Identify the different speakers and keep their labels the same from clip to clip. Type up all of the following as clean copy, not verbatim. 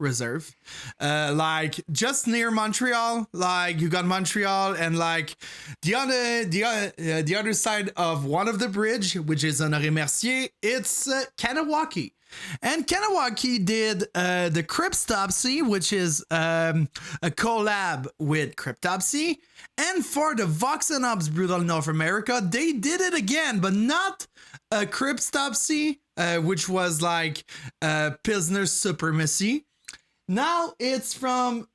Speaker 1: reserve, like just near Montreal. Like you got Montreal and like the other side of one of the bridge, which is Honoré Mercier. It's Kahnawake. And Kahnawake did the Cryptopsy, which is a collab with Cryptopsy. And for the Vox&Hops Brewtal North America, they did it again, but not a Cryptopsy, which was like Pilsner Supremacy. Now it's from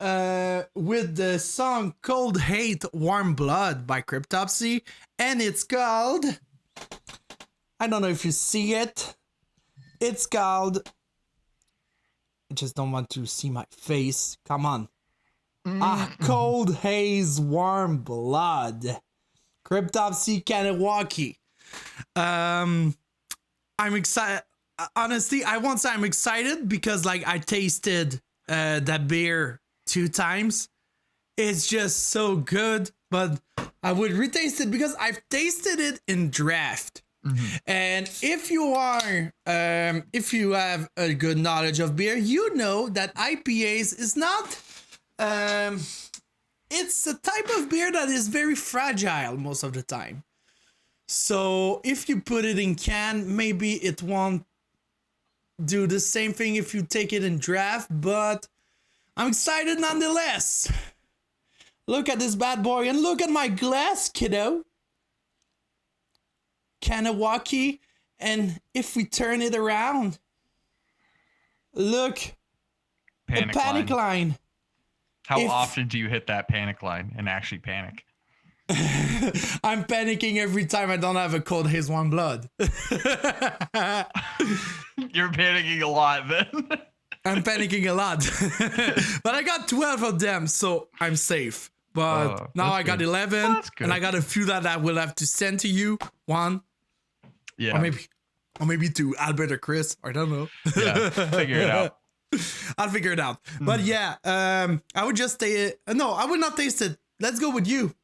Speaker 1: with the song Cold Haze Warm Blood by Cryptopsy. And it's called, I don't know if you see it. It's called, I just don't want to see my face. Come on. Cold Haze Warm Blood. Cryptopsy Kahnawake. I'm excited. Honestly, I won't say I'm excited because like I tasted that beer 2 times. It's just so good, but I would retaste it because I've tasted it in draft. Mm-hmm. And if you have a good knowledge of beer, you know that IPAs is not, it's a type of beer that is very fragile most of the time. So if you put it in can, maybe it won't do the same thing if you take it in draft, but I'm excited nonetheless. Look at this bad boy and look at my glass, kiddo. Kahnawake, and if we turn it around, look, panic line.
Speaker 2: How often do you hit that panic line and actually panic?
Speaker 1: I'm panicking every time I don't have a Cold Haze Warm Blood.
Speaker 2: You're panicking a lot then.
Speaker 1: I'm panicking a lot. But I got 12 of them, so I'm safe. But now I got 11, and I got a few that I will have to send to you. 1.
Speaker 2: Yeah.
Speaker 1: Or maybe to Albert or Chris. I don't know.
Speaker 2: Yeah, figure it out.
Speaker 1: I'll figure it out. But yeah, I would just taste it. No, I would not taste it. Let's go with you.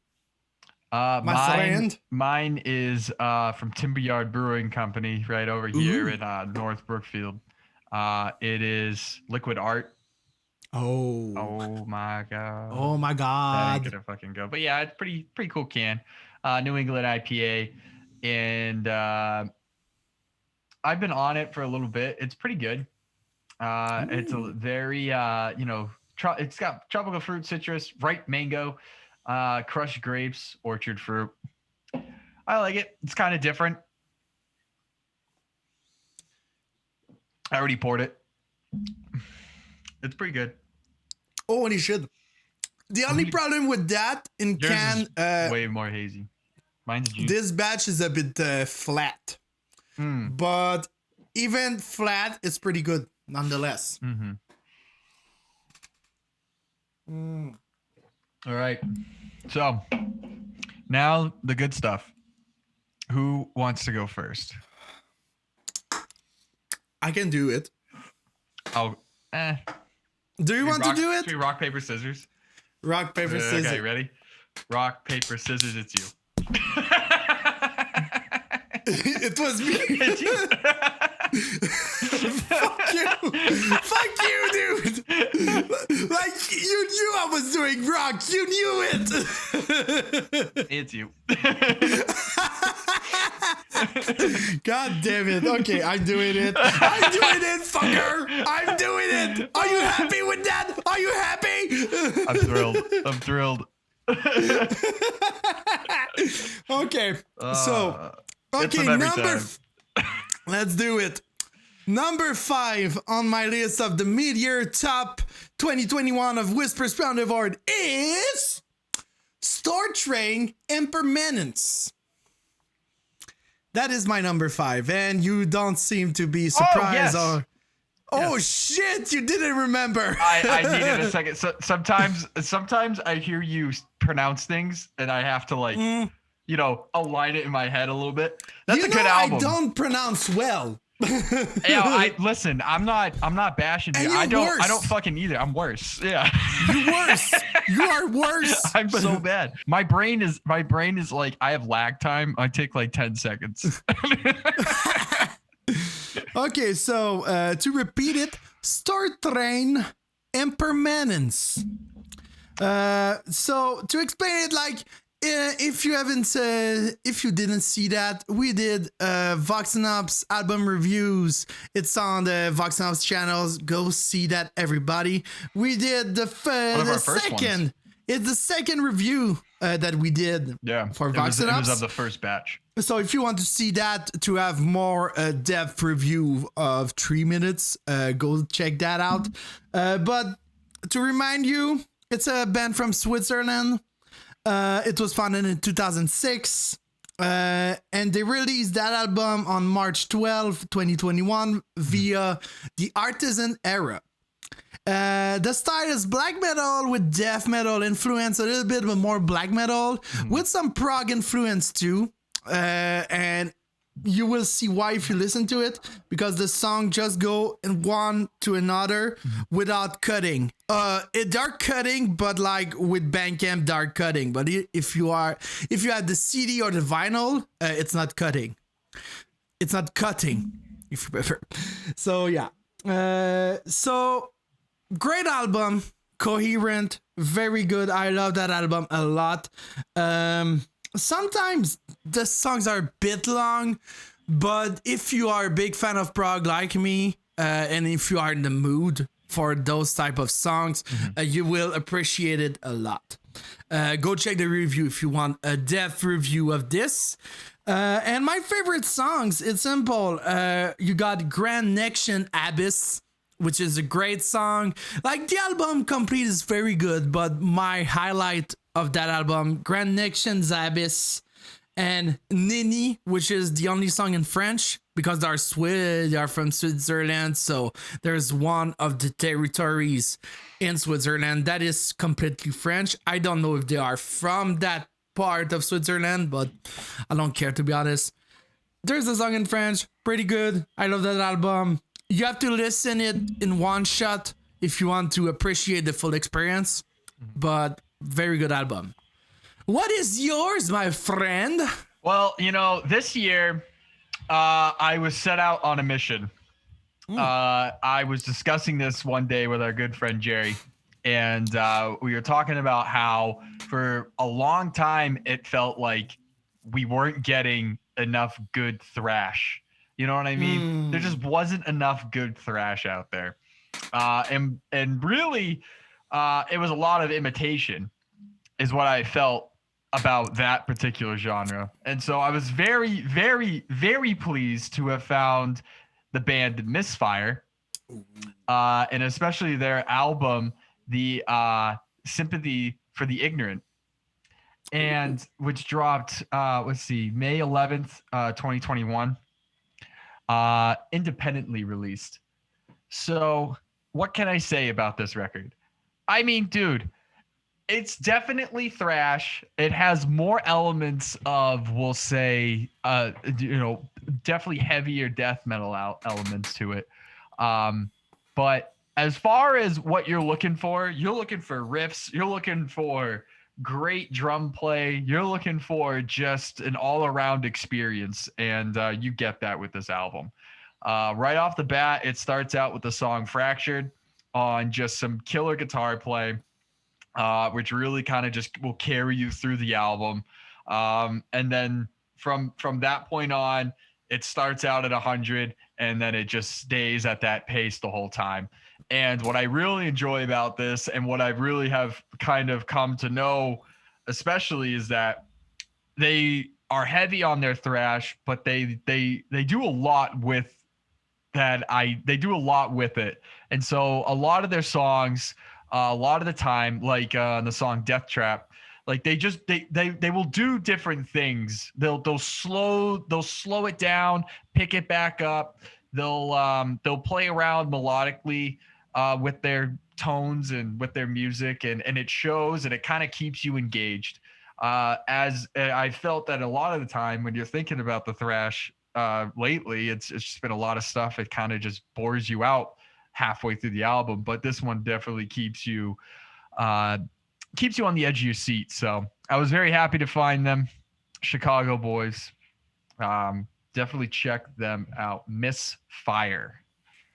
Speaker 1: My friend.
Speaker 2: Mine is from Timberyard Brewing Company right over here in North Brookfield. It is Liquid Art. Oh my god.
Speaker 1: Oh my god.
Speaker 2: That ain't gonna fucking go. But yeah, it's pretty cool can. New England IPA. And I've been on it for a little bit. It's pretty good. It's a very it's got tropical fruit, citrus, ripe mango, crushed grapes, orchard fruit. I like it. It's kind of different. I already poured it. It's pretty good.
Speaker 1: Oh, and you should. The only problem with that in can
Speaker 2: way more hazy. Mine's juice.
Speaker 1: This batch is a bit flat, but even flat, it's pretty good nonetheless.
Speaker 2: All right. So now the good stuff. Who wants to go first?
Speaker 1: I can do it.
Speaker 2: Oh,
Speaker 1: Do you want to do it?
Speaker 2: Should we rock, paper, scissors?
Speaker 1: Rock, paper, scissors.
Speaker 2: Okay, ready? Rock, paper, scissors, it's you.
Speaker 1: It was me.
Speaker 2: It's you.
Speaker 1: Fuck you, dude. Like, you knew I was doing rock. You knew it.
Speaker 2: It's you.
Speaker 1: God damn it. Okay, I'm doing it. I'm doing it, fucker. I'm doing it. Are you happy with that? Are you happy?
Speaker 2: I'm thrilled.
Speaker 1: Okay, so let's do it. Number 5 on my list of the mid-year top 2021 of Whispers Pound Award is Store Train Impermanence. That is my number 5, and you don't seem to be surprised. Oh yes. Shit! You didn't remember.
Speaker 2: I needed a second. So sometimes I hear you pronounce things, and I have to align it in my head a little bit. That's a good album.
Speaker 1: I don't pronounce well.
Speaker 2: Listen. I'm not bashing you. I don't fucking either. I'm worse. Yeah.
Speaker 1: You're worse. You are worse.
Speaker 2: I'm so bad. My brain is like, I have lag time. I take like 10 seconds.
Speaker 1: Okay, so to repeat it, Store Train Impermanence. So to explain it, like if you didn't see that, we did Vox&Hops album reviews. It's on the Vox&Hops channels. Go see that, everybody. We did the second.
Speaker 2: Ones.
Speaker 1: It's the second review that we did. For Vox&Hops.
Speaker 2: It was of the first batch.
Speaker 1: So if you want to see that, to have more depth review of 3 minutes, go check that out. But to remind you, it's a band from Switzerland. It was founded in 2006. And they released that album on March 12, 2021 via the Artisan Era. The style is black metal with death metal influence, a little bit more black metal with some prog influence too. And you will see why if you listen to it, because the song just go in one to another without cutting. They're cutting, but like with Bandcamp, they're cutting. But if you have the CD or the vinyl, it's not cutting. It's not cutting, if you prefer. So yeah. So great album, coherent, very good. I love that album a lot. Sometimes the songs are a bit long, but if you are a big fan of prog like me, and if you are in the mood for those type of songs, you will appreciate it a lot. Go check the review if you want a depth review of this. And my favorite songs, it's simple. You got Grand Nexion Abyss, which is a great song. Like, the album complete is very good, but my highlight of that album, Grand Nexion's Abyss, and Nini, which is the only song in French, because they are from Switzerland, so there's one of the territories in Switzerland that is completely French. I don't know if they are from that part of Switzerland, but I don't care, to be honest. There's a song in French, pretty good. I love that album. You have to listen it in one shot if you want to appreciate the full experience, but very good album. What is yours, my friend?
Speaker 2: Well, this year, I was set out on a mission. I was discussing this one day with our good friend Jerry, and we were talking about how for a long time it felt like we weren't getting enough good thrash. You know what I mean? There just wasn't enough good thrash out there. And really, it was a lot of imitation is what I felt about that particular genre. And so I was very, very, very pleased to have found the band Misfire, and especially their album, the Sympathy for the Ignorant, and which dropped, May 11th, 2021, independently released. So what can I say about this record? I mean, dude, it's definitely thrash. It has more elements of, we'll say, definitely heavier death metal elements to it. But as far as what you're looking for riffs, you're looking for great drum play, you're looking for just an all-around experience, and you get that with this album. Right off the bat, it starts out with the song Fractured on just some killer guitar play, which really kind of just will carry you through the album. And then from that point on, it starts out at 100, and then it just stays at that pace the whole time. And what I really enjoy about this, and what I really have kind of come to know, especially, is that they are heavy on their thrash, but they do a lot with that. They do a lot with it. And so a lot of their songs, a lot of the time, like the song Death Trap, like they will do different things. They'll slow it down, pick it back up. They'll play around melodically with their tones and with their music, and it shows, and it kind of keeps you engaged. As I felt that a lot of the time when you're thinking about the thrash lately, it's just been a lot of stuff. It kind of just bores you out halfway through the album, but this one definitely keeps you on the edge of your seat. So I was very happy to find them. Chicago boys. Definitely check them out. Misfire.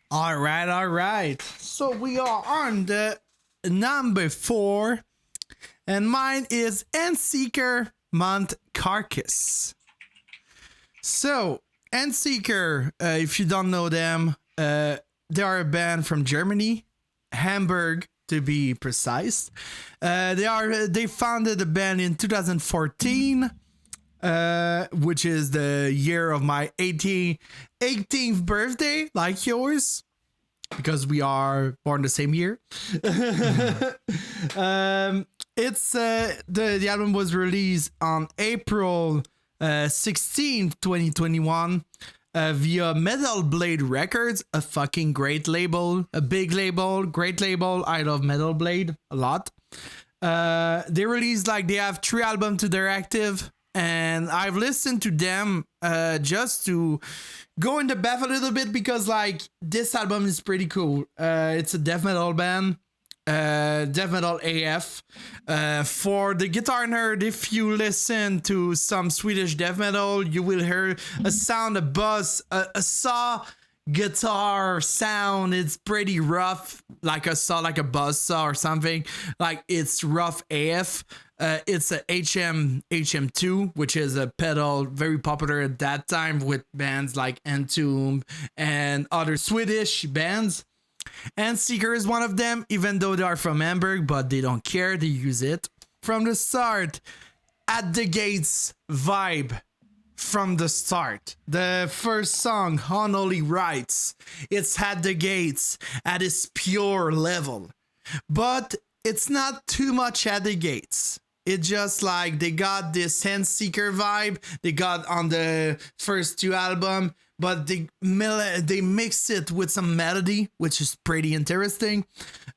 Speaker 1: All right, all right. So we are on the number 4, and mine is Endseeker Mont Carcass. So, Endseeker, if you don't know them, they are a band from Germany, Hamburg to be precise. They founded the band in 2014, which is the year of my 18th birthday, like yours, because we are born the same year. It's the album was released on April 16th, 2021, via Metal Blade Records, a fucking great label, a big label, great label. I love Metal Blade a lot. They released they have 3 albums to their active, and I've listened to them just to go in the bath a little bit because this album is pretty cool. It's a death metal band. Death metal AF. For the guitar nerd, if you listen to some Swedish death metal, you will hear a sound, a buzz, a saw guitar sound. It's pretty rough, like a saw, like a buzz saw or something. It's rough AF. It's a HM2, which is a pedal very popular at that time with bands like Entomb and other Swedish bands. Endseeker is one of them, even though they are from Hamburg, but they don't care, they use it. From the start, At the Gates vibe from the start. The first song, Unholy Rites, it's At the Gates at its pure level. But it's not too much At the Gates. It's just they got this Endseeker vibe they got on the first 2 albums, but they mix it with some melody, which is pretty interesting.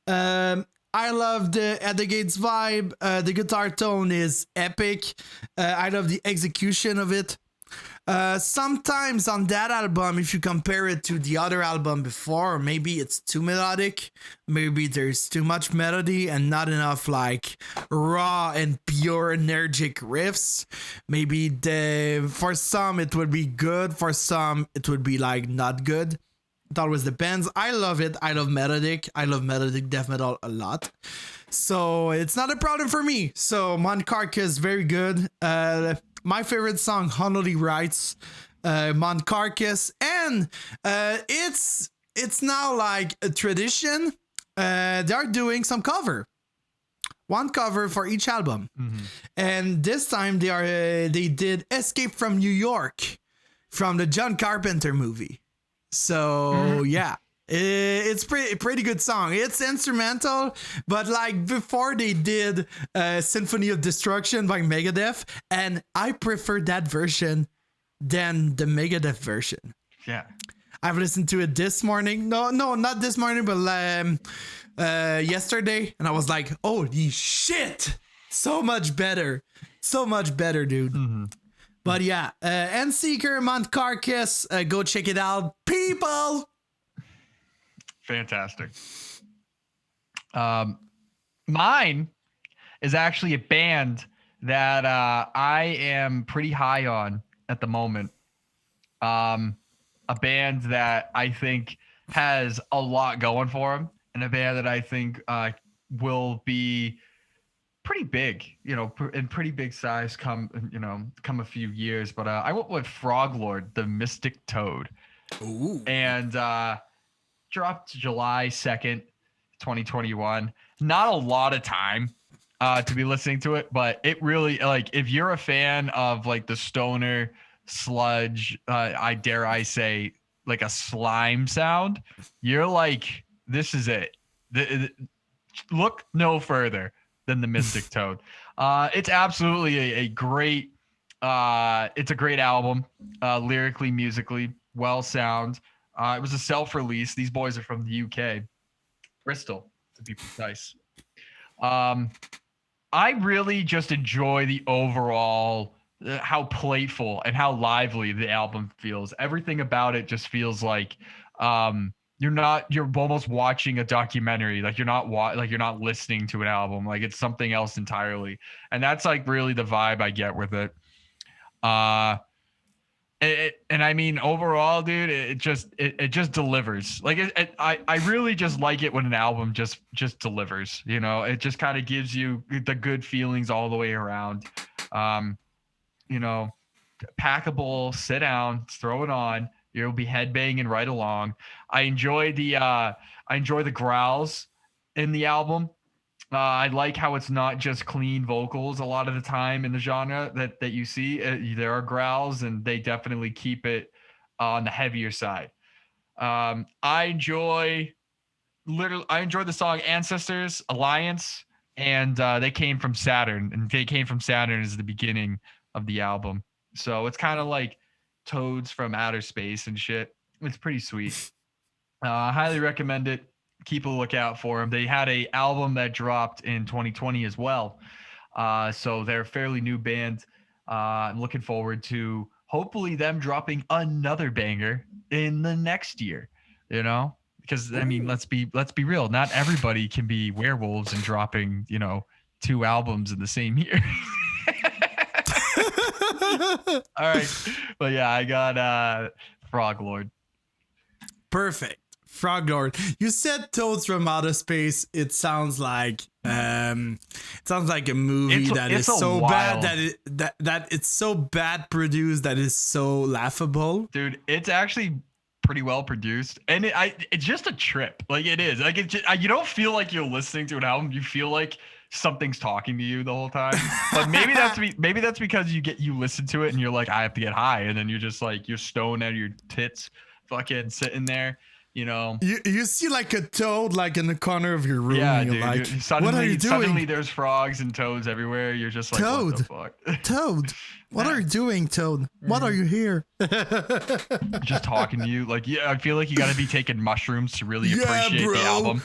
Speaker 1: I love the At the Gates vibe. The guitar tone is epic. I love the execution of it. Sometimes on that album, if you compare it to the other album before, maybe it's too melodic. Maybe there's too much melody and not enough raw and pure energetic riffs. Maybe for some it would be good, for some it would be not good. It always depends. I love it. I love melodic. I love melodic death metal a lot. So it's not a problem for me. So Mont Carcass, very good. My favorite song, Unholy Rites, Mont Carcass, and it's now a tradition. They're doing some cover, one cover for each album, and this time they did "Escape from New York" from the John Carpenter movie. So yeah. It's pretty good song. It's instrumental, but before they did Symphony of Destruction by Megadeth, and I prefer that version than the Megadeth version.
Speaker 2: Yeah.
Speaker 1: I've listened to it this morning. No, not this morning, but yesterday, and I was like, holy shit! So much better, dude. Mm-hmm. But yeah, Endseeker, Mont Carcass, go check it out, people.
Speaker 2: Fantastic. Mine is actually a band that I am pretty high on at the moment. A band that I think has a lot going for them, and a band that I think will be pretty big, in pretty big size come a few years. But I went with Froglord, the Mystic Toad.
Speaker 1: Ooh.
Speaker 2: And dropped July 2nd, 2021. Not a lot of time to be listening to it, but it really, if you're a fan of the stoner sludge, I dare I say a slime sound, you're this is it. Look no further than the Mystic Toad. It's absolutely a great it's a great album, lyrically, musically, well sound. It was a self-release. These boys are from the UK, Bristol, to be precise. I really just enjoy the overall, how playful and how lively the album feels. Everything about it just feels like you're almost watching a documentary. You're not listening to an album. It's something else entirely. And that's really the vibe I get with it. And I mean, overall, dude, it just delivers. Like I really just like it when an album just delivers. You know, it just kind of gives you the good feelings all the way around. You know, packable, sit down, throw it on. You'll be headbanging right along. I enjoy the growls in the album. I like how it's not just clean vocals a lot of the time in the genre that you see. There are growls, and they definitely keep it on the heavier side. I enjoy the song "Ancestors Alliance," and they came from Saturn, and "They Came from Saturn" is the beginning of the album. So it's kind of like toads from outer space and shit. It's pretty sweet. I highly recommend it. Keep a lookout for them. They had a album that dropped in 2020 as well. So they're a fairly new band. I'm looking forward to hopefully them dropping another banger in the next year, you know? Because I mean, let's be real. Not everybody can be werewolves and dropping, 2 albums in the same year. All right. But yeah, I got Frog Lord.
Speaker 1: Perfect. Frog Lord. You said Toads from Outer Space. It sounds like a movie that is so bad that it's so bad produced that is so laughable.
Speaker 2: Dude, it's actually pretty well produced, and it's just a trip. Like it is. Like you don't feel like you're listening to an album. You feel like something's talking to you the whole time. But maybe that's because you listen to it and you're like, I have to get high, and then you're just like you're stoned out of your tits, fucking sitting there.
Speaker 1: You see like a toad like in the corner of your room.
Speaker 2: Yeah,
Speaker 1: and you're
Speaker 2: dude.
Speaker 1: like,
Speaker 2: Suddenly,
Speaker 1: what are you doing?
Speaker 2: Suddenly there's frogs and toads everywhere. You're just like,
Speaker 1: Toad.
Speaker 2: What the fuck?
Speaker 1: Toad, what are you doing, Toad? What are you here?
Speaker 2: Just talking to you. Like, yeah, I feel like you got to be taking mushrooms to really appreciate the album.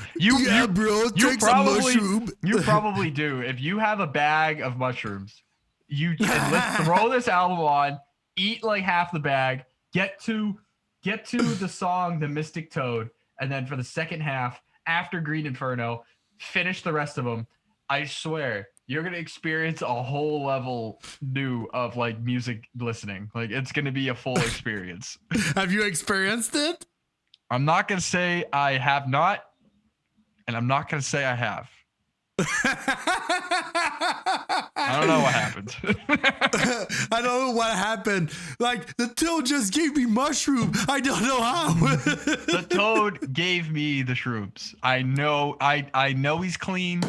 Speaker 1: Bro, take some mushroom.
Speaker 2: You probably do. If you have a bag of mushrooms, let's throw this album on, eat like half the bag, get to the song The Mystic Toad, and then for the second half, after Green Inferno, finish the rest of them. I swear, you're going to experience a whole level new of like music listening. Like it's going to be a full experience.
Speaker 1: Have you experienced it?
Speaker 2: I'm not going to say I have not, and I'm not going to say I have. I don't know what happened.
Speaker 1: I don't know what happened. Like the toad just gave me mushroom. I don't know how.
Speaker 2: The toad gave me the shrooms. I know he's clean.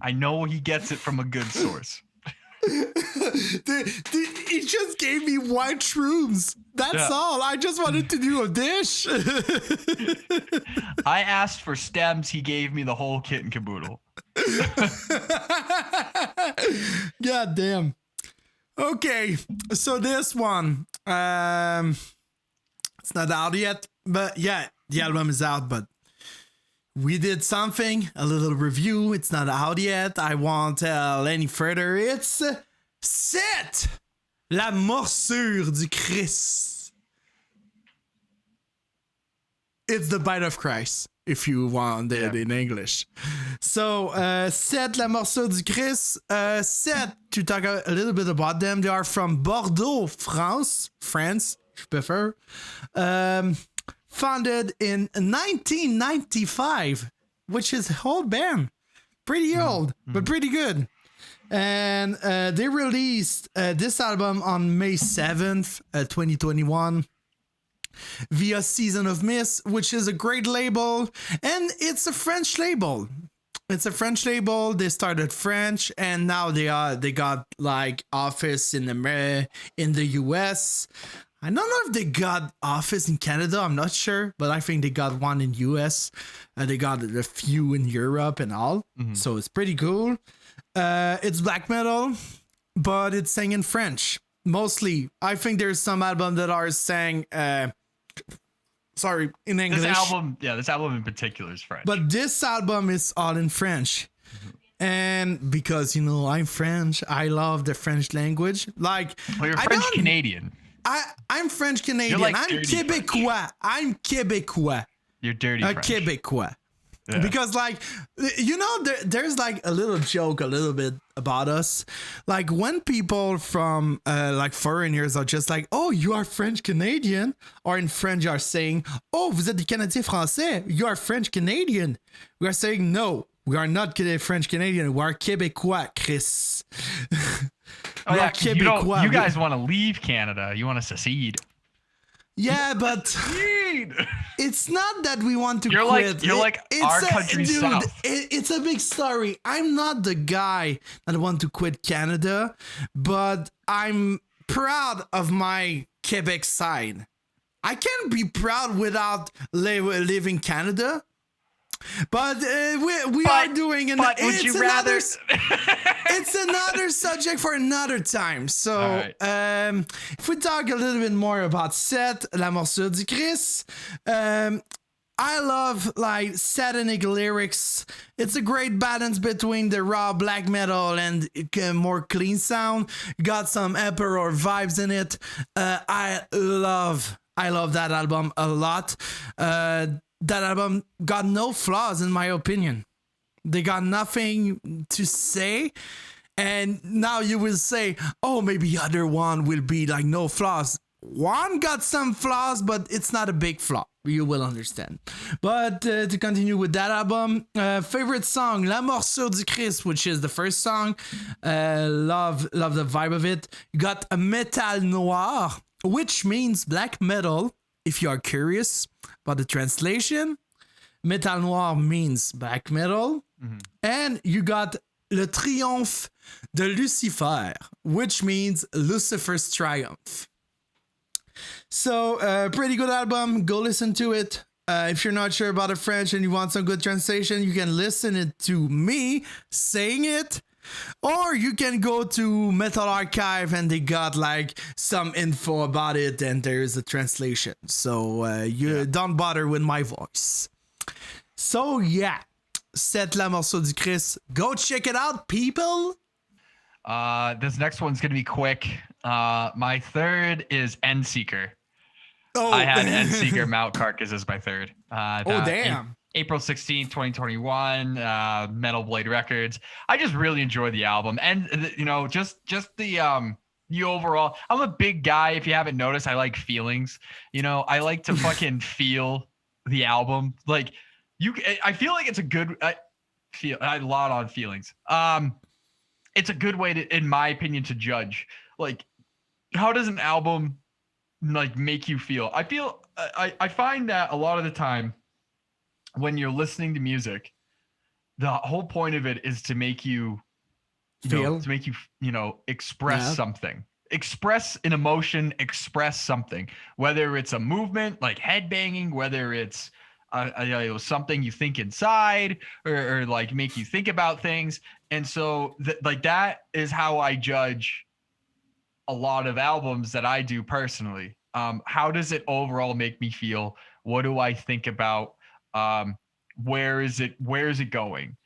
Speaker 2: I know he gets it from a good source.
Speaker 1: He just gave me white shrooms. That's all. I just wanted to do a dish.
Speaker 2: I asked for stems. He gave me the whole kit and caboodle.
Speaker 1: God damn. Okay, so this one, it's not out yet, but yeah, the album is out, but we did something, a little review. It's not out yet. I won't tell any further. It's Set la morsure du Christ. It's the bite of Christ, if you want it in English. So, Set la morsure du Christ. Set, to talk a little bit about them, they are from Bordeaux, France, je prefer. Founded in 1995, which is a old band. Pretty old, but pretty good. And they released this album on May 7th, 2021 via Season of Mist, which is a great label. And it's a French label. They started French, and now they got like office in the US. I don't know if they got office in Canada. I'm not sure, but I think they got one in US. They got a few in Europe and all. So it's pretty cool. It's black metal, but it's sang in French. Mostly. I think there's some albums that are sang in English.
Speaker 2: This album in particular is French.
Speaker 1: But this album is all in French. And because, I'm French, I love the French language. Like,
Speaker 2: well, you're French Canadian.
Speaker 1: I'm French Canadian.
Speaker 2: Like
Speaker 1: I'm Québécois.
Speaker 2: French.
Speaker 1: I'm Québécois.
Speaker 2: You're dirty French.
Speaker 1: Québécois.
Speaker 2: Yeah.
Speaker 1: Because like there's like a little joke a little bit about us, like when people from like foreigners are just like, oh, you are French Canadian, or in French are saying, oh, vous êtes des Canadiens français, you are French Canadian. We are saying, no, we are not French Canadian, we are Québécois, Chris.
Speaker 2: Oh, yeah, you guys want to leave Canada, you want to secede.
Speaker 1: Yeah, but it's not that we want to quit.
Speaker 2: You're like our country's south.
Speaker 1: It's a big story. I'm not the guy that want to quit Canada, but I'm proud of my Quebec side. I can't be proud without living Canada. But we are doing an.
Speaker 2: Would you rather?
Speaker 1: It's another subject for another time. So,
Speaker 2: right.
Speaker 1: If we talk a little bit more about Seth, La Morsure du Christ, I love like satanic lyrics. It's a great balance between the raw black metal and more clean sound. Got some Emperor vibes in it. I love that album a lot. That album got no flaws, in my opinion. They got nothing to say. And now you will say, oh, maybe other one will be like no flaws. One got some flaws, but it's not a big flaw. You will understand. But to continue with that album, favorite song, La Morsure du Christ, which is the first song. Love the vibe of it. You got a Metal Noir, which means black metal. If you are curious about the translation, Metal Noir means black metal. Mm-hmm. And you got Le Triomphe de Lucifer, which means Lucifer's Triumph. So, pretty good album. Go listen to it. If you're not sure about the French and you want some good translation, you can listen it to me saying it. Or you can go to Metal Archive and they got like some info about it and there's a translation. So don't bother with my voice. So yeah, Seth, La Morsure du Christ. Go check it out, people.
Speaker 2: This next one's going to be quick. My third is Endseeker.
Speaker 1: Oh.
Speaker 2: I had Endseeker Mount Carcass as my third.
Speaker 1: Damn.
Speaker 2: April 16th, 2021, Metal Blade Records. I just really enjoy the album. And, just the overall, I'm a big guy. If you haven't noticed, I like feelings. I like to fucking feel the album. Like I feel like it's a good, I a lot on feelings. It's a good way to, in my opinion, to judge. Like, how does an album like make you feel? I find that a lot of the time, when you're listening to music, the whole point of it is to make you feel, to make you, express something, express an emotion, express something, whether it's a movement like headbanging, whether it's something you think inside or like make you think about things. And so that is how I judge a lot of albums that I do personally. How does it overall make me feel? What do I think about? Where is it going?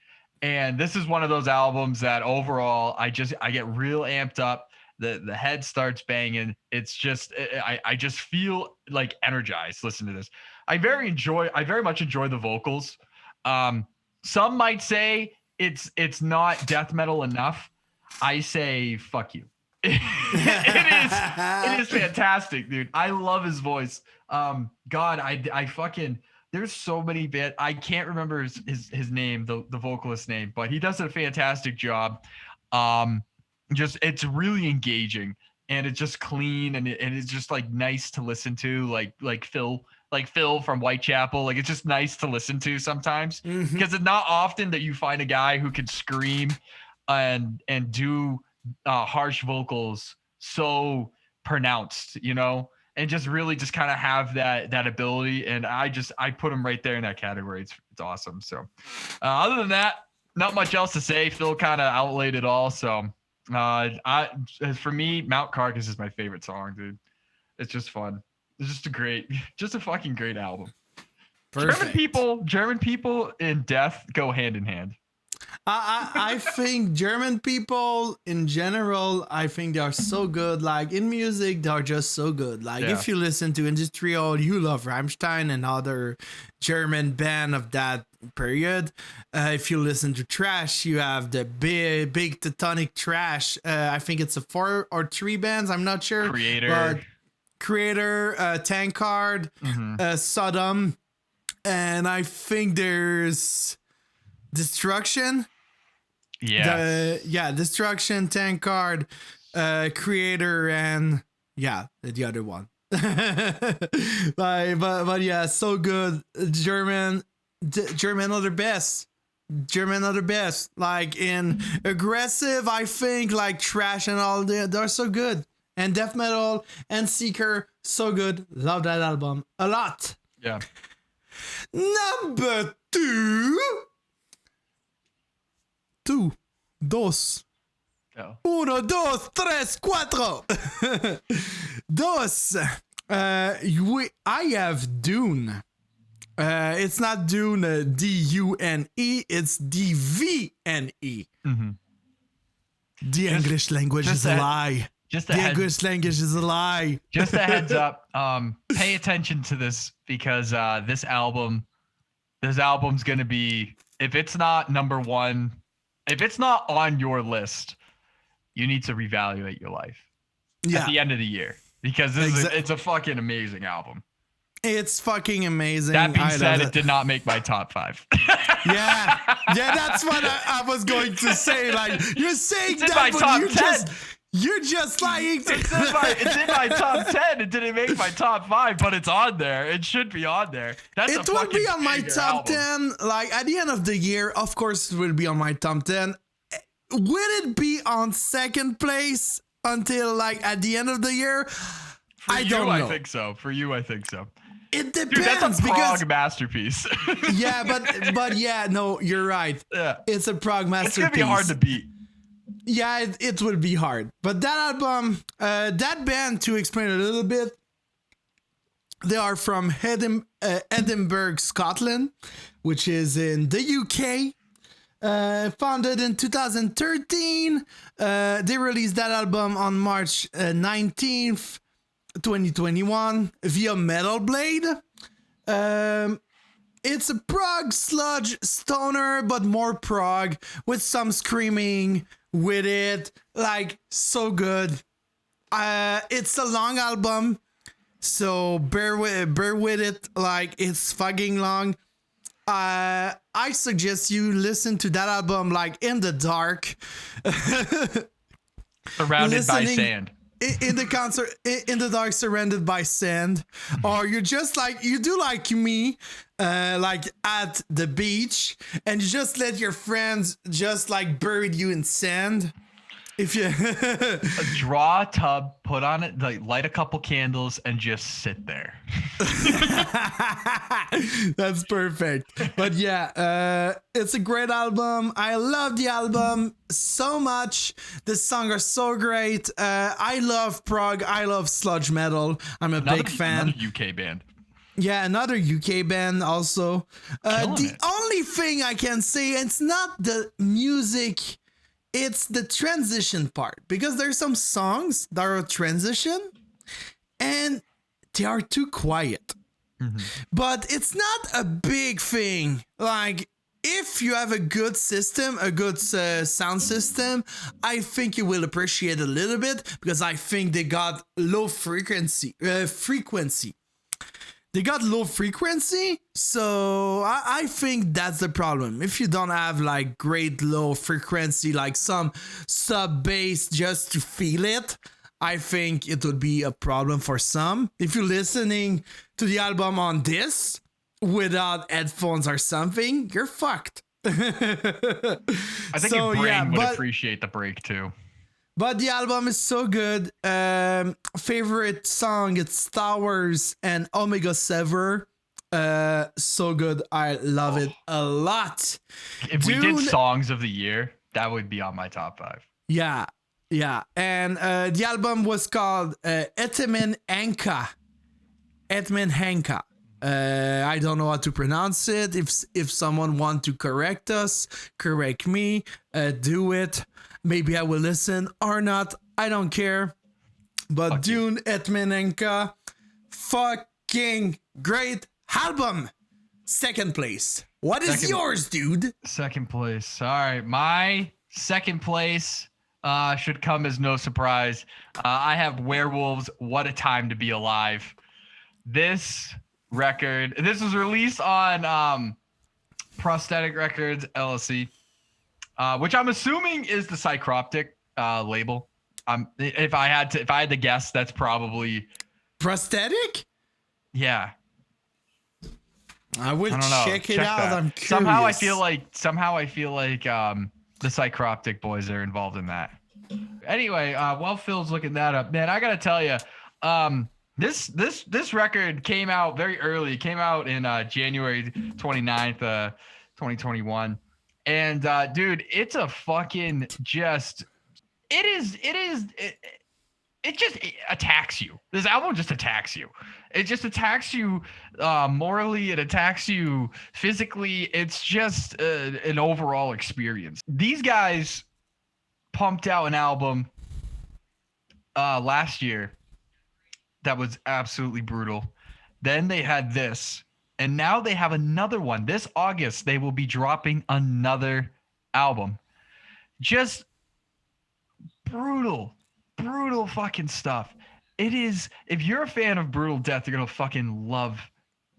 Speaker 2: And this is one of those albums that overall I get real amped up. The head starts banging. It's just I just feel like energized. Listen to this. I very much enjoy the vocals. Some might say it's not death metal enough. I say fuck you. It is fantastic, dude. I love his voice. God, I fucking. There's so many bit. I can't remember his name, the vocalist's name, but he does a fantastic job. It's really engaging and it's just clean and it's just like nice to listen to. Like Phil from Whitechapel. Like it's just nice to listen to sometimes because it's not often that you find a guy who can scream and do harsh vocals so pronounced, and just really just kind of have that ability. And I put him right there in that category. It's awesome. So other than that, not much else to say. Phil kind of outlaid it all. So for me, Mount Carcass is my favorite song, dude. It's just fun. It's just a fucking great album. Perfect. German people and death go hand in hand.
Speaker 1: I think German people in general, I think they are so good. Like in music, they are just so good. Like if you listen to industrial, you love Rammstein and other German band of that period. If you listen to Trash, you have the big Teutonic Trash. I think it's a 4 or 3 bands. I'm not sure. Creator, Tankard, Sodom, and I think there's Destruction.
Speaker 2: Yeah.
Speaker 1: Destruction, Tankard, Creator, and the other one. but yeah, so good. German are the best. German are the best. Like in aggressive, I think like Trash and all they're so good. And death metal and Seeker, so good. Love that album a lot.
Speaker 2: Yeah.
Speaker 1: Number 2. 2, 2.
Speaker 2: Go.
Speaker 1: 1, 2, 3, 4. 2. I have Dune. It's not Dune, D-U-N-E. It's D-V-N-E. The English language is a lie. English language is a lie.
Speaker 2: Just a heads up. Pay attention to this because this album's gonna be, if it's not number 1, if it's not on your list, you need to reevaluate your life at the end of the year because it's a fucking amazing album.
Speaker 1: It's fucking amazing.
Speaker 2: That being said, it did not make my top 5.
Speaker 1: yeah, that's what I was going to say. Like you're saying
Speaker 2: it's that, but
Speaker 1: you're just lying.
Speaker 2: It's in my top 10. It didn't make my top 5, but it's on there. It should be on there.
Speaker 1: It will be on my top 10. Like at the end of the year, of course, it will be on my top 10. Will it be on second place until like at the end of the year? I don't know.
Speaker 2: I think so. For you, I think so.
Speaker 1: It depends.
Speaker 2: Dude, that's a prog masterpiece.
Speaker 1: Yeah, but yeah, no, you're right.
Speaker 2: Yeah,
Speaker 1: it's a prog masterpiece.
Speaker 2: It's gonna be hard to beat.
Speaker 1: Yeah, it will be hard. But that album, that band, to explain a little bit, they are from Edinburgh, Scotland, which is in the UK. Founded in 2013. They released that album on March 19th, 2021 via Metal Blade. It's a prog sludge stoner, but more prog with some screaming with it. Like, so good. It's a long album, so bear with it. Like, it's fucking long. I suggest you listen to that album like in the dark.
Speaker 2: Surrounded by sand.
Speaker 1: In the dark, surrounded by sand. Or you're just like, you do like me, like at the beach, and you just let your friends just like bury you in sand. If you
Speaker 2: draw a tub, put on it, like light a couple candles, and just sit there.
Speaker 1: That's perfect. But yeah, it's a great album. I love the album so much. The songs are so great. I love prog. I love sludge metal. I'm a big fan.
Speaker 2: Another UK band.
Speaker 1: Yeah, another UK band also. The only thing I can say, it's not the music. It's the transition part, because there's some songs that are transition and they are too quiet. But it's not a big thing. Like, if you have a good system, a good sound system, I think you will appreciate it a little bit, because I think they got low frequency. They got low frequency, so I think that's the problem. If you don't have like great low frequency, like some sub bass just to feel it, I think it would be a problem for some. If you're listening to the album on this without headphones or something, you're fucked.
Speaker 2: I think your brain would appreciate the break too.
Speaker 1: But the album is so good. Favorite song, it's Star Wars and Omega Sever. So good. I love it a lot.
Speaker 2: If we did songs of the year, that would be on my top 5.
Speaker 1: Yeah. And the album was called Etmen Henka. I don't know how to pronounce it. If someone want to correct us, correct me. Do it. Maybe I will listen or not. I don't care. But fuck Dune, Etmen Henka, fucking great album. Second place. What is yours, dude?
Speaker 2: Second place. All right. My second place should come as no surprise. I have Werewolves, What a Time to Be Alive. This record, this was released on Prosthetic Records LLC, which I'm assuming is the Psychroptic label. If I had to guess, that's probably
Speaker 1: Prosthetic.
Speaker 2: Yeah.
Speaker 1: I will check it out.
Speaker 2: That.
Speaker 1: I'm curious.
Speaker 2: Somehow I feel like the Psychroptic boys are involved in that. Anyway, while Phil's looking that up, man, I gotta tell you, this record came out very early. It came out in January 29th, 2021, and dude, it's a fucking just. It just attacks you. This album just attacks you. It just attacks you morally. It attacks you physically. It's just an overall experience. These guys pumped out an album last year that was absolutely brutal. Then they had this, and now they have another one. This August, they will be dropping another album. Just brutal fucking stuff. It is, if you're a fan of brutal death, you're gonna fucking love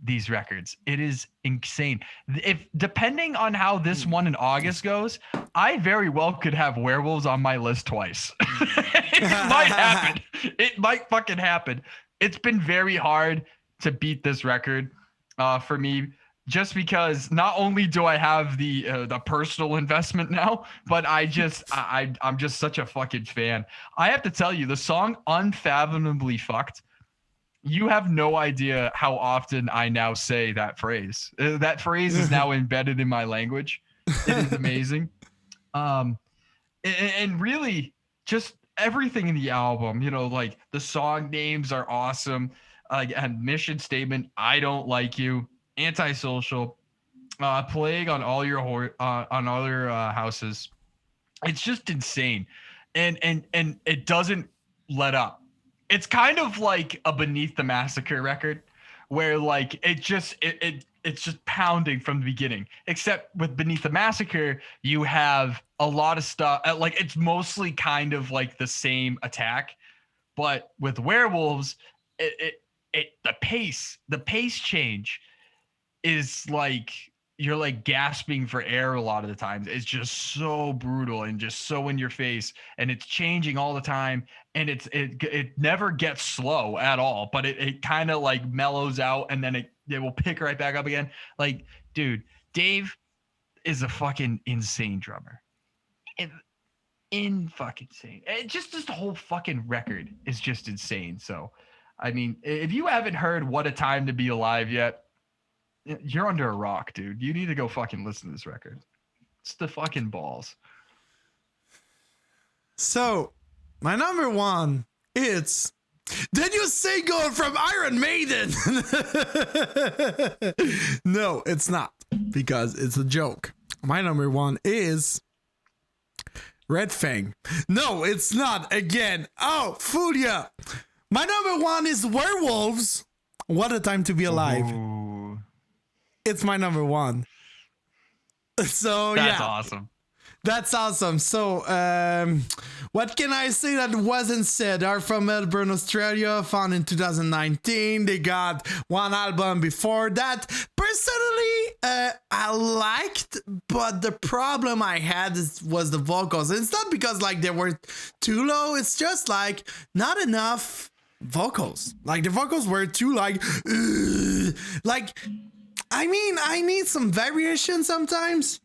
Speaker 2: these records. It is insane. If depending on how this one in August goes, I very well could have Werewolves on my list twice. It might happen. It might fucking happen. It's been very hard to beat this record for me, just because not only do I have the personal investment now, but I'm just such a fucking fan. I have to tell you, the song Unfathomably Fucked, you have no idea how often I now say that phrase. That phrase is now embedded in my language. It is amazing. And really just everything in the album, you know, like the song names are awesome. And mission statement, I don't like you. Antisocial, plague on all your houses. It's just insane, and it doesn't let up. It's kind of like a Beneath the Massacre record, where like it's just pounding from the beginning. Except with Beneath the Massacre, you have a lot of stuff. Like it's mostly kind of like the same attack, but with Werewolves, the pace change is like you're like gasping for air a lot of the times. It's just so brutal and just so in your face, and it's changing all the time, and it never gets slow at all, but it kind of like mellows out, and then it will pick right back up again. Like, dude, Dave is a fucking insane drummer. Fucking insane. Just the whole fucking record is just insane. So I mean, if you haven't heard What a Time to Be Alive yet, you're under a rock, dude. You need to go fucking listen to this record. It's the fucking balls.
Speaker 1: So, my number one, it's Did You Say Go from Iron Maiden? No, it's not, because it's a joke. My number one is Red Fang. No, it's not. Again. Oh, Fulia. My number one is Werewolves. What a Time to Be Alive.
Speaker 2: Ooh.
Speaker 1: It's my number one. So
Speaker 2: That's
Speaker 1: yeah.
Speaker 2: awesome.
Speaker 1: That's awesome. So, what can I say that wasn't said? Are from Melbourne, Australia, found in 2019. They got one album before that. Personally, I liked, but the problem I had was the vocals. And it's not because like they were too low. It's just like not enough vocals. Like the vocals were too like I mean, I need some variation sometimes.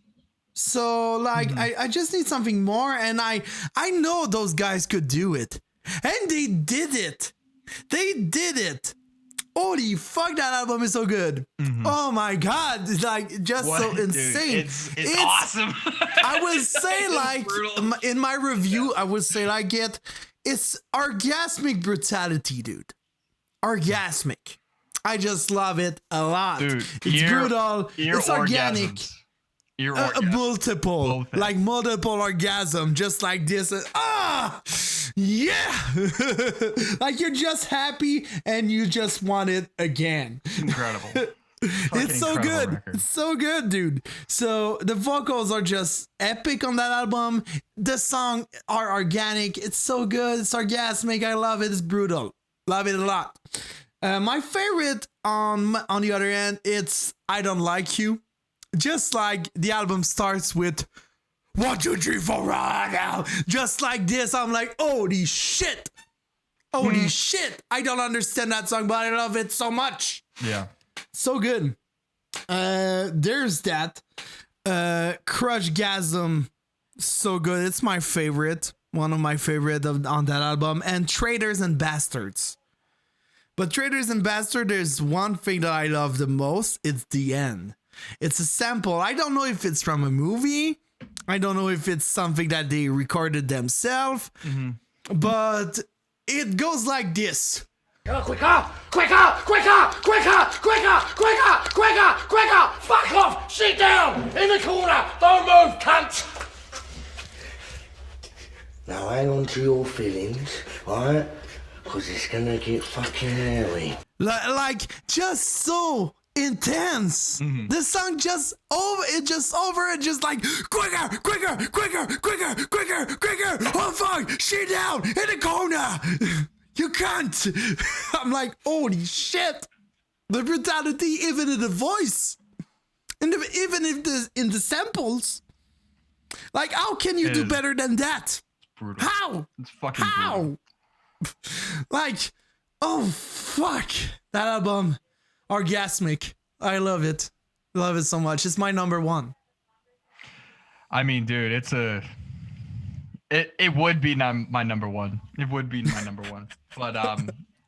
Speaker 1: So like I just need something more, and I know those guys could do it, and they did it. Holy fuck, that album is so good. Oh my god, it's like just so insane.
Speaker 2: It's awesome.
Speaker 1: I would say like in my review, I would say like it's orgasmic brutality, dude. Orgasmic. I just love it a lot. Dude, it's brutal. It's organic. Multiple orgasm, just like this. Yeah. Like you're just happy and you just want it again.
Speaker 2: Incredible.
Speaker 1: It's so good. It's so good, dude. So the vocals are just epic on that album. The songs are organic. It's so good. It's orgasmic. I love it. It's brutal. Love it a lot. My favorite on the other end, it's I Don't Like You. Just like the album starts with 1, 2, 3, 4, right now. Just like this, I'm like, holy shit. Holy shit. I don't understand that song, but I love it so much.
Speaker 2: Yeah.
Speaker 1: So good. There's that. Crushgasm. So good. It's my favorite. One of my favorite on that album. And Traitors and Bastards. But Traitors and Bastards, there's one thing that I love the most. It's the end. It's a sample. I don't know if it's from a movie. I don't know if it's something that they recorded themselves. But it goes like this.
Speaker 3: Quicker! Quicker! Quicker! Quicker! Quicker! Quicker! Quicker! Quicker! Fuck off! Sit down! In the corner! Don't move, cunt! Now hang on to your feelings, alright? Because it's gonna get fucking hairy.
Speaker 1: Like, just so intense. The song just over it, just like quicker, quicker, quicker, quicker, quicker, quicker. Oh fuck, shit down in the corner. You can't. I'm like, holy shit. The brutality, even in the voice, even if in the samples. Like, how can you do better than that?
Speaker 2: Brutal.
Speaker 1: How?
Speaker 2: It's fucking brutal.
Speaker 1: Like, oh fuck, that album, orgasmic. I love it. Love it so much. It's my number one.
Speaker 2: I mean, dude, it would be my number one. It would be my number one. But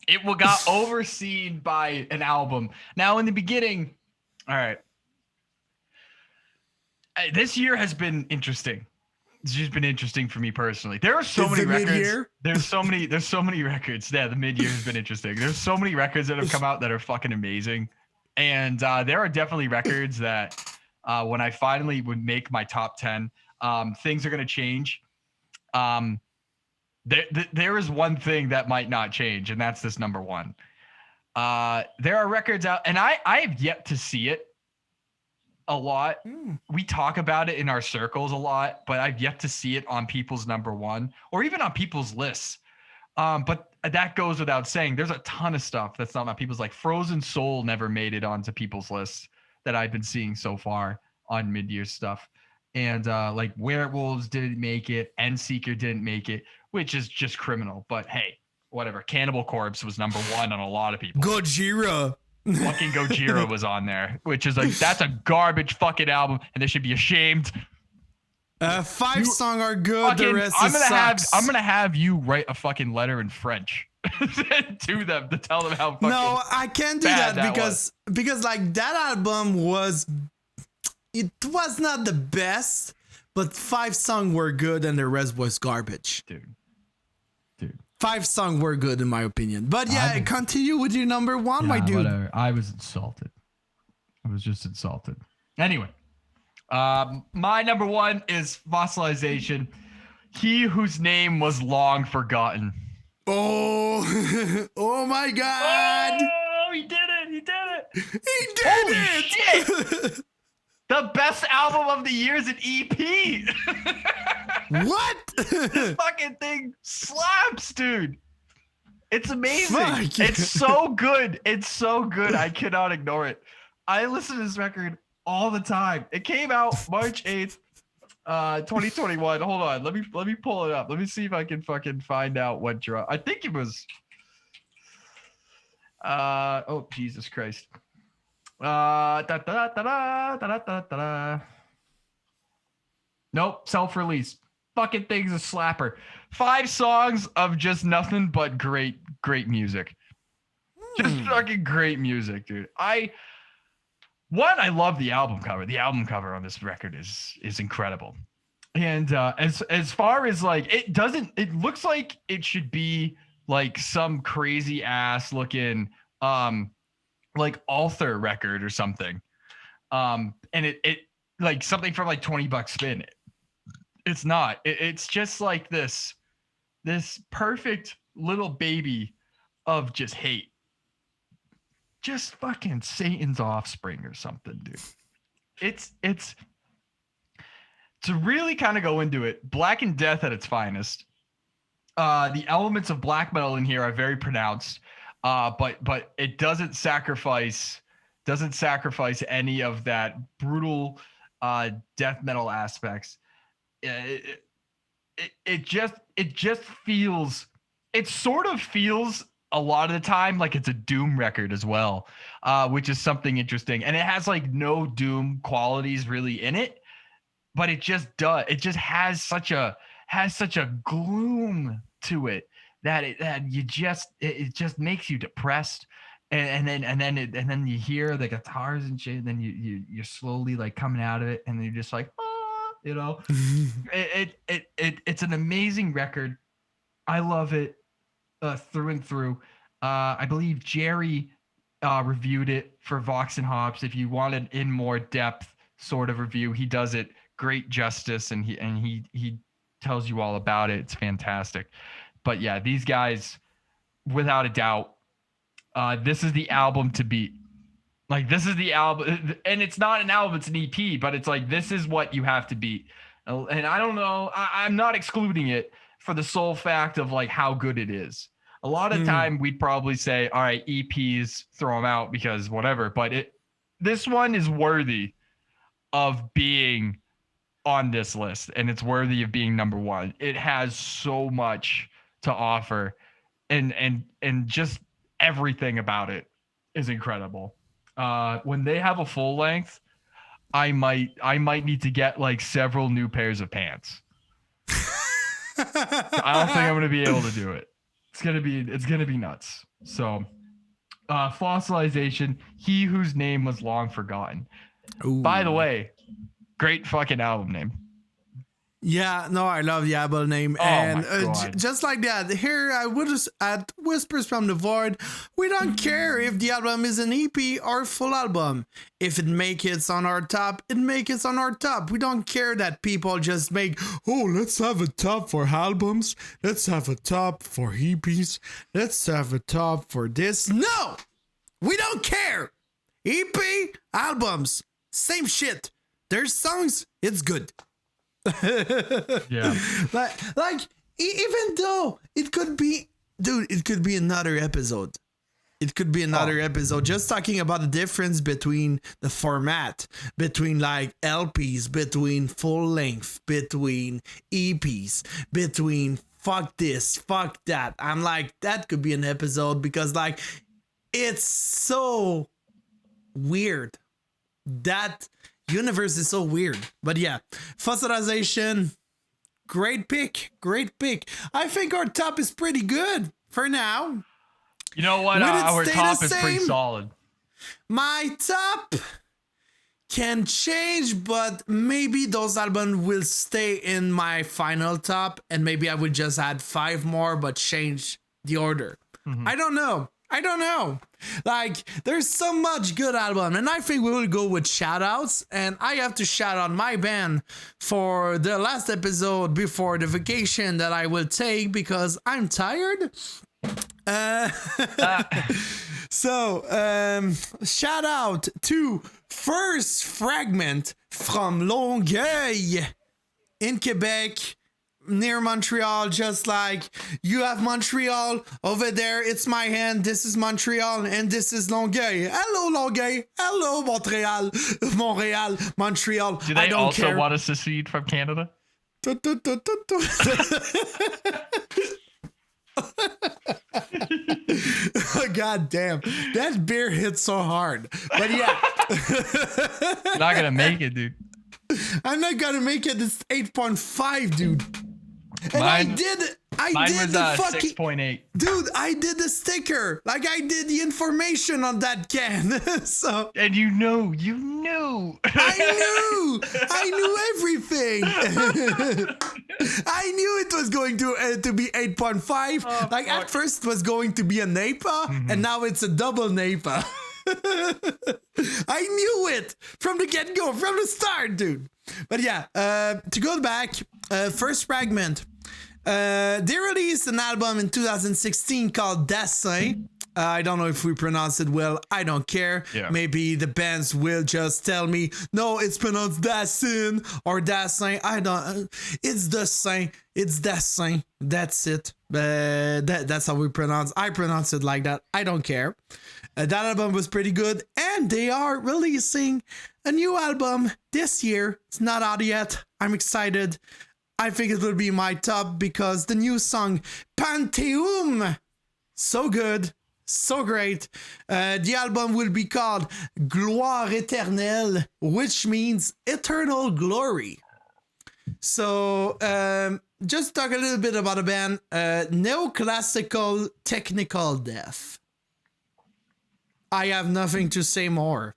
Speaker 2: it got overseen by an album. Now in the beginning, all right. This year has been interesting. It's just been interesting for me personally. There are so many records.
Speaker 1: Mid-year?
Speaker 2: There's so many records. Yeah, the mid-year has been interesting. There's so many records that have come out that are fucking amazing. And there are definitely records that when I finally would make my top 10, things are going to change. There is one thing that might not change, and that's this number one. There are records out, and I have yet to see it a lot. We talk about it in our circles a lot, but I've yet to see it on people's number one or even on people's lists. But that goes without saying. There's a ton of stuff that's not on people's, like Frozen Soul never made it onto people's lists that I've been seeing so far on mid-year stuff. And like Werewolves didn't make it, Endseeker didn't make it, which is just criminal. But hey, whatever. Cannibal Corpse was number one on a lot of people.
Speaker 1: Gojira.
Speaker 2: Fucking Gojira was on there, which is like, that's a garbage fucking album, and they should be ashamed.
Speaker 1: 5 songs are good. The rest sucks.
Speaker 2: I'm gonna have you write a fucking letter in French to them to tell them how fucking
Speaker 1: No, I can't do that because like that album was not the best, but 5 songs were good and the rest was garbage.
Speaker 2: Dude.
Speaker 1: 5 songs were good in my opinion. But yeah, continue with your number one, my dude.
Speaker 2: Whatever. I was insulted. I was just insulted. Anyway, my number one is Fossilization. He whose name was long forgotten.
Speaker 1: Oh, oh my God.
Speaker 2: Oh, he did it. He did it.
Speaker 1: He did
Speaker 2: Holy
Speaker 1: it.
Speaker 2: shit. The best album of the year is an EP.
Speaker 1: What?
Speaker 2: This fucking thing slaps, dude. It's amazing.
Speaker 1: Fuck.
Speaker 2: It's so good. It's so good. I cannot ignore it. I listen to this record all the time. It came out March 8th, 2021. Hold on. Let me pull it up. Let me see if I can fucking find out what drop. I think it was oh Jesus Christ. Nope, self-release. Fucking thing's a slapper. 5 songs of just nothing but great music. Just fucking great music, dude. I love the album cover. The album cover on this record is incredible. And as far as like it looks like it should be like some crazy ass looking like Althor record or something. And it like something from like $20 spin. It's not. It's just like this perfect little baby of just hate. just fucking Satan's offspring or something, dude. It's to really kind of go into it. Black and Death at its finest. The elements of black metal in here are very pronounced, but it doesn't sacrifice any of that brutal death metal aspects. It just feels, it sort of feels a lot of the time like it's a Doom record as well, which is something interesting. And it has like no Doom qualities really in it, but it just does. It just has such a gloom to it that it just makes you depressed. And then you hear the guitars and shit, and then you're slowly like coming out of it, and then you're just like, you know. It's an amazing record. I love it through and through. I believe Jerry reviewed it for Vox and Hops. If you want an in more depth sort of review, he does it great justice, and he tells you all about it. It's fantastic. But yeah, these guys, without a doubt, this is the album to beat. Like, this is the album, and it's not an album, it's an EP, but it's like, this is what you have to beat. And I don't know, I'm not excluding it for the sole fact of like how good it is. A lot of time we'd probably say, all right, EPs, throw them out because whatever, but this one is worthy of being on this list, and it's worthy of being number one. It has so much to offer, and just everything about it is incredible. When they have a full length, I might need to get like several new pairs of pants. I don't think I'm gonna be able to do it. It's gonna be nuts. So, Fossilization, He Whose Name Was Long Forgotten.
Speaker 1: Ooh. By
Speaker 2: the way, great fucking album name.
Speaker 1: Yeah, no, I love the album name. And just like that, here at Whispers from the Void, we don't care if the album is an EP or a full album. If it makes it on our top, it makes it on our top. We don't care that people just make, let's have a top for albums. Let's have a top for EPs. Let's have a top for this. No, we don't care. EP, albums, same shit. There's songs, it's good.
Speaker 2: Yeah,
Speaker 1: like even though it could be another episode. It could be another episode just talking about the difference between the format, between like LPs, between full length, between EPs, between fuck this, fuck that. I'm like, that could be an episode because like it's so weird. That universe is so weird. But yeah, Fossilization, great pick. I think our top is pretty good for now.
Speaker 2: You know what? Our top is pretty solid.
Speaker 1: My top can change, but maybe those albums will stay in my final top, and maybe I would just add 5 more but change the order. I don't know. Like, there's so much good album, and I think we will go with shout-outs, and I have to shout out my band for the last episode before the vacation that I will take because I'm tired. So, shout out to First Fragment from Longueuil in Quebec, near Montreal. Just like you have Montreal over there, it's my hand, this is Montreal, and this is Longueuil. Hello Longueuil, hello Montreal, Montreal.
Speaker 2: Do they also want to secede from Canada?
Speaker 1: God damn, that beer hit so hard. But yeah,
Speaker 2: you're not gonna make it, dude.
Speaker 1: I'm not gonna make it. It's 8.5, dude. And
Speaker 2: mine
Speaker 1: was
Speaker 2: 6.8.
Speaker 1: Dude, I did the sticker. Like, I did the information on that can. So,
Speaker 2: and you knew.
Speaker 1: I knew everything. I knew it was going to be 8.5. At first it was going to be a NEIPA, and now it's a double NEIPA. I knew it from the get-go, from the start, dude. But yeah, to go back, First Fragment. They released an album in 2016 called Dessin. I don't know if we pronounce it well. I don't care.
Speaker 2: Yeah.
Speaker 1: Maybe the bands will just tell me, no, it's pronounced Dassin or Dassin. I don't. It's the same. It's Dassin. That's it. That's how we pronounce. I pronounce it like that. I don't care. That album was pretty good, and they are releasing a new album this year. It's not out yet. I'm excited. I think it will be my top because the new song Pantheum, so good. So great. The album will be called Gloire Éternelle, which means eternal glory. So, just talk a little bit about the band. Neoclassical technical death. I have nothing to say more.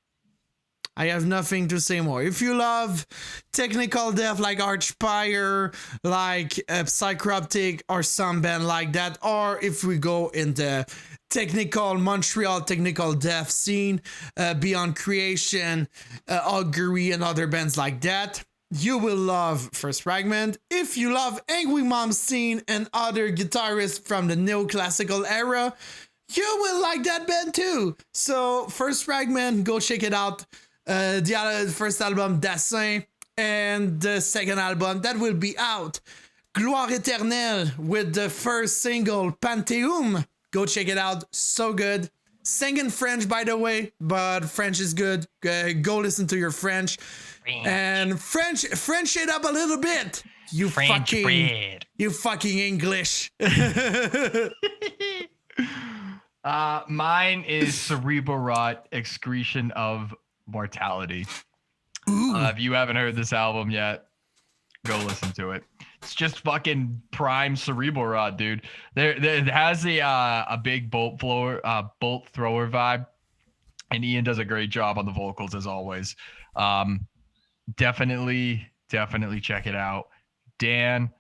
Speaker 1: If you love technical death like Archspire, like Psychroptic or some band like that, or if we go in the Montreal technical death scene, Beyond Creation, Augury, and other bands like that, you will love First Fragment. If you love Angry Mom scene and other guitarists from the neoclassical era, you will like that band too. So First Fragment, go check it out. The first album, Dassin, and the second album that will be out, Gloire Éternelle, with the first single, Pantheum. Go check it out. So good. Sing in French, by the way, but French is good. Go listen to your French. And French it up a little bit. You fucking English.
Speaker 2: Mine is Cerebral Rot, Excretion of Mortality. If you haven't heard this album yet, go listen to it. It's just fucking prime Cerebral Rot, dude. It has a big bolt thrower vibe, and Ian does a great job on the vocals as always. Definitely check it out. Dan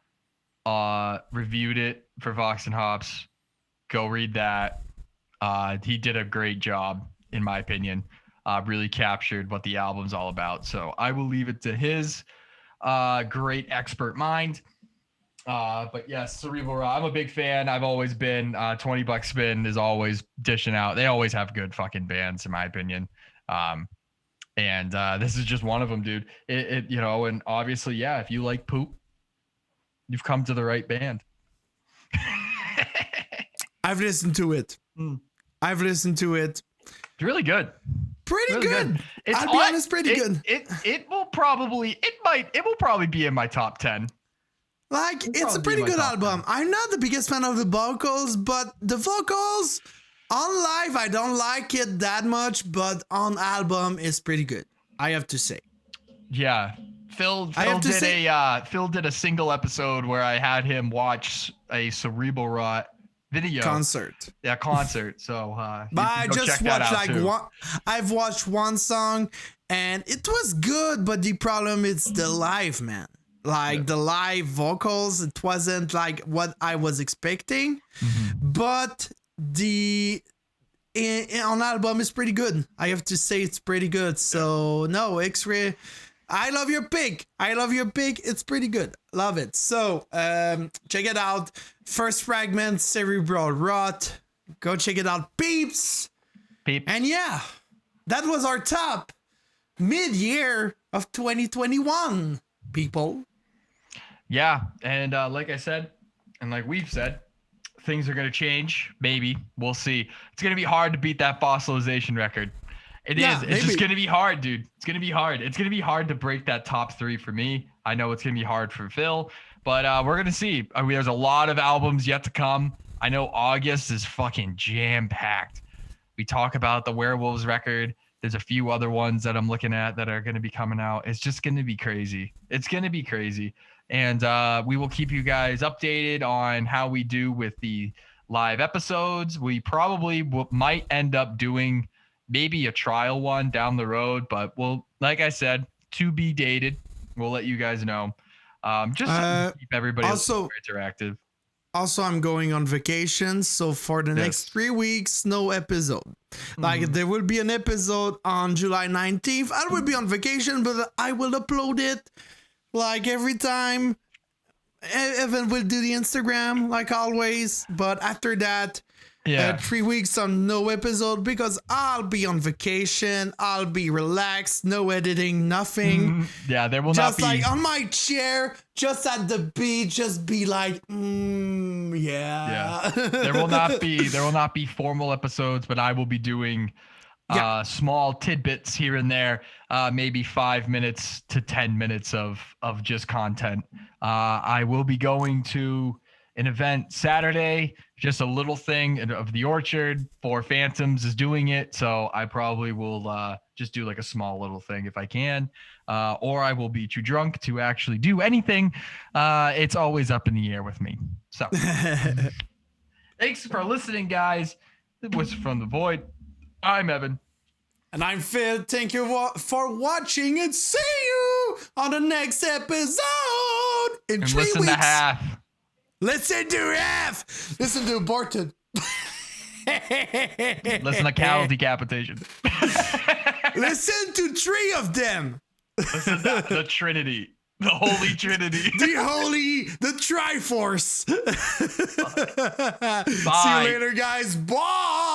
Speaker 2: reviewed it for Vox and Hops. Go read that. He did a great job, in my opinion. Really captured what the album's all about. So I will leave it to his great expert mind. But yes, Cerebral Rot, I'm a big fan. I've always been. 20 Buck Spin is always dishing out. They always have good fucking bands, in my opinion. And this is just one of them, dude. And obviously, yeah, if you like poop, you've come to the right band.
Speaker 1: I've listened to it. It's
Speaker 2: really good.
Speaker 1: Pretty good. I'll be honest, pretty good.
Speaker 2: It will probably be in my top 10.
Speaker 1: Like, it's a pretty good album. 10. I'm not the biggest fan of the vocals, but the vocals on live, I don't like it that much, but on album, it's pretty good. I have to say.
Speaker 2: Yeah. Phil did a single episode where I had him watch a Cerebral Rot video
Speaker 1: concert.
Speaker 2: Yeah, concert. So
Speaker 1: but I just watched like one. I've watched one song and it was good, but the problem is the live, man. Like the live vocals, it wasn't like what I was expecting. But on album is pretty good. I have to say it's pretty good. So no, X-Ray. I love your pick. It's pretty good. Love it. So check it out. First Fragment, Cerebral Rot. Go check it out, peeps. And yeah, that was our top mid-year of 2021, people.
Speaker 2: Yeah, and like I said, and like we've said, things are going to change. Maybe. We'll see. It's going to be hard to beat that fossilization record. It's just going to be hard, dude. It's going to be hard. It's going to be hard to break that top 3 for me. I know it's going to be hard for Phil, but we're going to see. I mean, there's a lot of albums yet to come. I know August is fucking jam-packed. We talk about the Werewolves record. There's a few other ones that I'm looking at that are going to be coming out. It's just going to be crazy. It's going to be crazy. And we will keep you guys updated on how we do with the live episodes. We probably might end up doing maybe a trial one down the road, but we'll, like I said, to be dated. We'll let you guys know. Just to keep everybody also interactive.
Speaker 1: Also, I'm going on vacation, so for the next 3 weeks, no episode. Like, there will be an episode on July 19th. I will be on vacation, but I will upload it, like, every time. Evan will do the Instagram, like always. But after that,
Speaker 2: Yeah.
Speaker 1: 3 weeks on no episode because I'll be on vacation. I'll be relaxed, no editing, nothing.
Speaker 2: Yeah, there will
Speaker 1: Just
Speaker 2: not be.
Speaker 1: like on my chair, just at the beach, just be like, yeah.
Speaker 2: There will not be formal episodes, but I will be doing small tidbits here and there, maybe 5 minutes to 10 minutes of just content. I will be going to an event Saturday, just a little thing of the Orchard. For Phantoms is doing it, so I probably will just do like a small little thing if I can, or I will be too drunk to actually do anything. It's always up in the air with me. So thanks for listening, guys. It was From the Void. I'm Evan.
Speaker 1: And I'm Phil. Thank you for watching, and see you on the next episode in 3
Speaker 2: Listen
Speaker 1: weeks.
Speaker 2: to half.
Speaker 1: Listen to half. Listen to Barton.
Speaker 2: Listen to cow decapitation.
Speaker 1: Listen to 3 of them.
Speaker 2: Listen to the Trinity. The Holy Trinity.
Speaker 1: The Triforce.
Speaker 2: Bye.
Speaker 1: See you later, guys. Bye.